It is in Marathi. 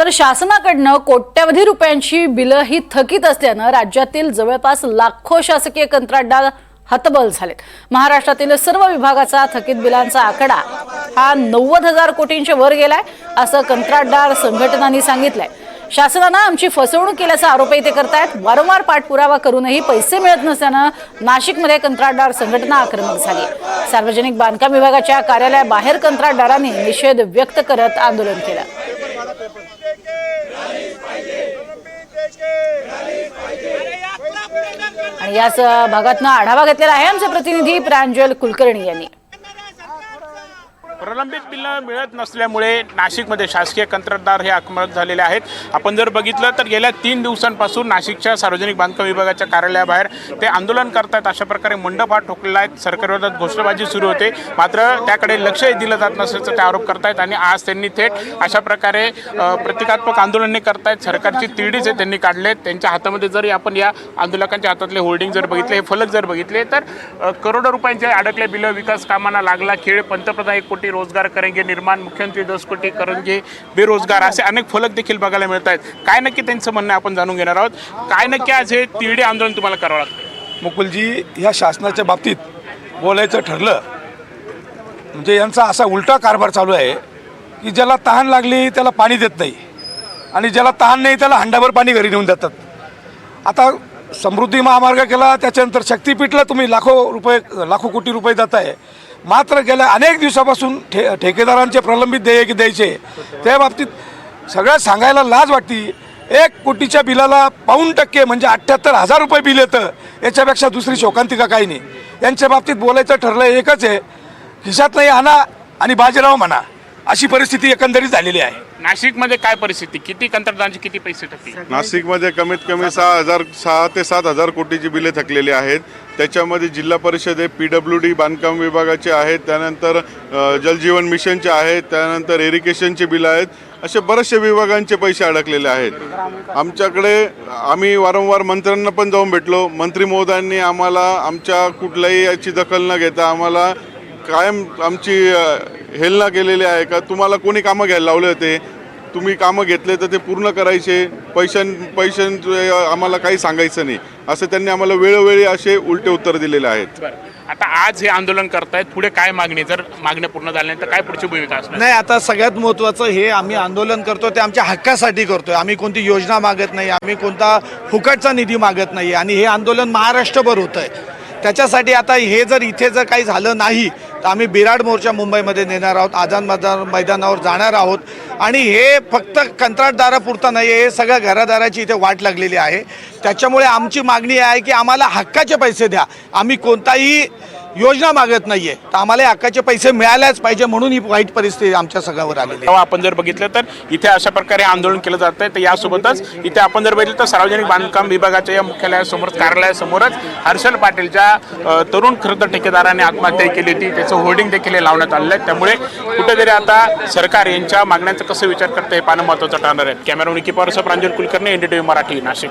तर शासनाकडनं कोट्यवधी रुपयांची बिलं ही थकीत असल्यानं राज्यातील जवळपास लाखो शासकीय कंत्राटदार हतबल झालेत। महाराष्ट्रातील सर्व विभागाचा थकीत बिलांचा आकडा हा 90,000 कोटींच्या वर गेलाय असं कंत्राटदार संघटनांनी सांगितलंय। शासनानं आमची फसवणूक केल्याचा आरोपही ते करतायत। वारंवार पाठपुरावा करूनही पैसे मिळत नसल्यानं नाशिकमध्ये कंत्राटदार संघटना आक्रमक झाली। सार्वजनिक बांधकाम विभागाच्या कार्यालयाबाहेर कंत्राटदारांनी निषेध व्यक्त करत आंदोलन केलं। आणि याच भागातनं आढावा घेतलेला आहे आमचे प्रतिनिधी प्रांजल कुलकर्णी यांनी। प्रलंबित बिलं मिळत नसल्यामुळे नाशिकमध्ये शासकीय कंत्राटदार हे आक्रमक झालेले आहेत। आपण जर बघितलं तर गेल्या 3 दिवसांपासून नाशिकच्या सार्वजनिक बांधकाम विभागाच्या कार्यालयाबाहेर ते आंदोलन करतात। अशा प्रकारे मंडप हा ठोकलेला आहे। सरकारविरोधात घोषणाबाजी सुरू होते, मात्र त्याकडे लक्षही दिलं जात नसल्याचं ते आरोप करतायत आणि आज त्यांनी थेट अशा प्रकारे प्रतिकात्मक आंदोलने करतायत। सरकारची तिरडीच त्यांनी काढलेत। त्यांच्या हातामध्ये जर आपण या आंदोलकांच्या हातातले होर्डिंग जर बघितले, हे फलक जर बघितले तर करोडो रुपयांचे अडकले बिलं, विकास कामांना लागला खेळ, पंतप्रधान 1 कोटी रोजगार करेंगे निर्माण, मुख्यमंत्री 10 कोटी करेंगे बेरोजगार, असे अनेक फलक देखील बघायला मिळत आहेत। काय नक्की त्यांचं म्हणणं आपण जाणून घेणार आहोत। काय नक्की आज हे तिरडे आंदोलन तुम्हाला करावं लागतं? मुकुलजी, ह्या शासनाच्या बाबतीत बोलायचं ठरलं म्हणजे यांचा असा उलटा कारभार चालू आहे की ज्याला तहान लागली त्याला पाणी देत नाही आणि ज्याला तहान नाही त्याला हंडाभर पाणी घरी नेऊन देतात। आता समृद्धी महामार्ग केला, त्याच्यानंतर शक्तीपीठला तुम्ही लाखो कोटी रुपये देत आहे, मात्र गेल्या अनेक दिवसापासून ठेकेदारांचे प्रलंबित देयके द्यायचे, त्या बाबतीत सगळ्यात सांगायला लाज वाटते। 1 कोटीच्या बिलाला 5% म्हणजे 78,000 रुपये बिल येतं, याच्यापेक्षा दुसरी शोकांतिका काही नाही। यांच्या बाबतीत बोलायचं ठरलं एकच आहे, खिशात नाही आणा आणि बाजीराव म्हणा, अशी परिस्थिती एकंदरीत झालेली आहे। नाशिकमध्ये काय परिस्थिती, किती कंत्राटदारांचे किती पैसे थकले? नाशिकमध्ये कमीत कमी 6 ते 7,000 कोटीची बिले थकलेली आहेत। त्याच्यामध्ये जिल्हा परिषद आहे, PWD बांधकाम विभागाचे आहेत, त्यानंतर जलजीवन मिशनचे आहेत, त्यानंतर इरिगेशनचे बिलं आहेत, असे बरेचसे विभागांचे पैसे अडकलेले आहेत। आमच्याकडे आम्ही वारंवार मंत्र्यांना पण जाऊन भेटलो। मंत्री महोदयांनी आम्हाला आमच्या कुठल्याही याची दखल न घेता आम्हाला कायम आमची हेलना केलेली आहे का तुम्हाला कामं घ्यायला लावले होते, तुम्ही कामं घेतले तर ते पूर्ण करायचे, पैशांचे आम्हाला काही सांगायचं नाही, असं त्यांनी आम्हाला वेळोवेळी असे उलटे उत्तर दिलेले आहेत। आता आज हे आंदोलन करतायत, पुढे काय मागणी, जर मागण्या पूर्ण झाल्या तर काय पुढची भूमिका असणार? नाही, आता सगळ्यात महत्त्वाचं हे आम्ही आंदोलन करतो ते आमच्या हक्कासाठी करतोय। आम्ही कोणती योजना मागत नाही, आम्ही कोणता फुकटचा निधी मागत नाही आणि हे आंदोलन महाराष्ट्रभर होतं आहे। त्याच्यासाठी आता हे जर इथे जर काही झालं नाही तर आम्ही बिराड मोर्चा मुंबईमध्ये नेणार आहोत, आझाद मैदानावर जाणार आहोत आणि हे फक्त कंत्राटदारापुरतं नाही, हे सगळ्या घरादाराची इथे वाट लागलेली आहे। त्याच्यामुळे आमची मागणी आहे की आम्हाला हक्काचे पैसे द्या। आम्ही कोणताही योजना मागत नाही आहे, तर आम्हाला हक्काचे पैसे मिळालेच पाहिजे, म्हणून ही वाईट परिस्थिती आमच्या सगळ्यावर आलेली आहे। आपण जर बघितलं तर इथे अशा प्रकारे आंदोलन केलं जात आहे। तर यासोबतच इथे आपण जर बघितलं तर सार्वजनिक बांधकाम विभागाच्या या मुख्यालयासमोर कार्यालयासमोरच हर्षल पाटील ज्या तरुण खरं ठेकेदाराने आत्महत्या केली होती त्याचं होर्डिंग देखील लावण्यात आलेलं आहे। त्यामुळे कुठेतरी आता सरकार यांच्या मागण्यांचा कसं विचार करतं हे पाहणं महत्त्वाचं ठरणार आहे। कॅमेरा निकी पवारसह प्रांजल कुलकर्णी, NDTV मराठी, नाशिक।